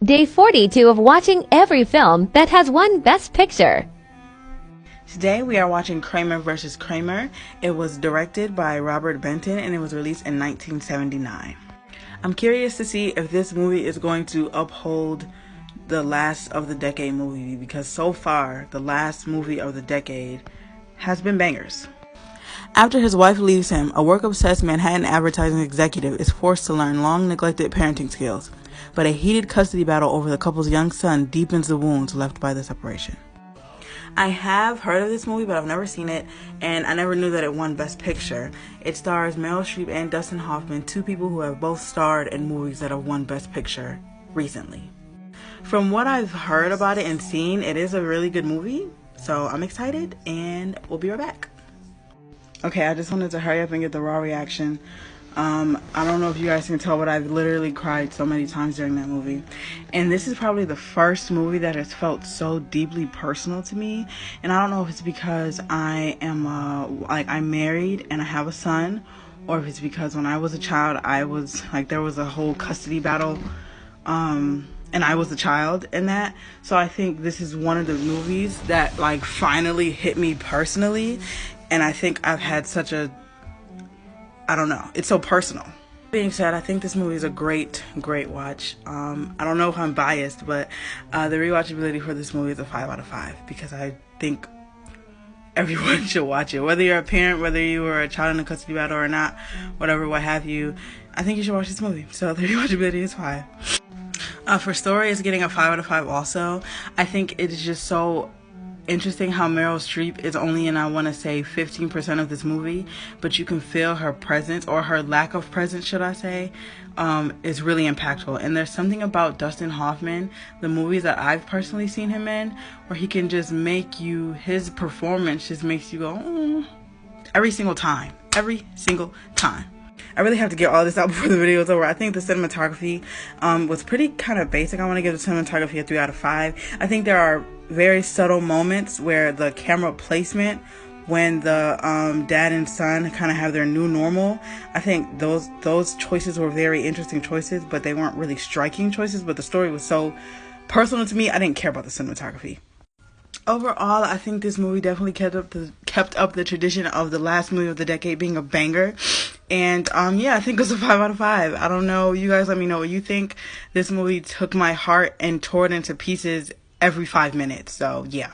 Day 42 of watching every film that has won Best Picture. Today we are watching Kramer vs. Kramer. It was directed by Robert Benton and it was released in 1979. I'm curious to see if this movie is going to uphold the last of the decade movie, because so far the last movie of the decade has been bangers. After his wife leaves him, a work-obsessed Manhattan advertising executive is forced to learn long-neglected parenting skills, but a heated custody battle over the couple's young son deepens the wounds left by the separation. I have heard of this movie, but I've never seen it, and I never knew that it won Best Picture. It stars Meryl Streep and Dustin Hoffman, two people who have both starred in movies that have won Best Picture recently. From what I've heard about it and seen, it is a really good movie, so I'm excited, and we'll be right back. Okay, I just wanted to hurry up and get the raw reaction. I don't know if you guys can tell, but I've literally cried so many times during that movie. And this is probably the first movie that has felt so deeply personal to me. And I don't know if it's because I am, I'm married and I have a son, or if it's because when I was a child, there was a whole custody battle, and I was a child in that. So I think this is one of the movies that, finally hit me personally. And I think I've had such a, it's so personal. Being said, I think this movie is a great watch. I don't know if I'm biased, but the rewatchability for this movie is a 5 out of 5, because I think everyone should watch it. Whether you're a parent, whether you were a child in a custody battle or not, whatever, what have you, I think you should watch this movie. So the rewatchability is 5. For story, it's getting a 5 out of 5 also. I think it is just so interesting how Meryl Streep is only in, I want to say, 15% of this movie, but you can feel her presence, or her lack of presence, should I say, is really impactful. And there's something about Dustin Hoffman, the movies that I've personally seen him in, where he can just make you, his performance just makes you go, every single time. I really have to get all this out before the video is over. I think the cinematography was pretty kind of basic. I want to give the cinematography a 3 out of 5. I think there are very subtle moments where the camera placement, when the dad and son kind of have their new normal, I think those choices were very interesting choices, but they weren't really striking choices. But the story was so personal to me, I didn't care about the cinematography. Overall, I think this movie definitely kept up the tradition of the last movie of the decade being a banger. And I think it's a 5 out of 5. I don't know, you guys let me know what you think. This movie took my heart and tore it into pieces every 5 minutes. So yeah.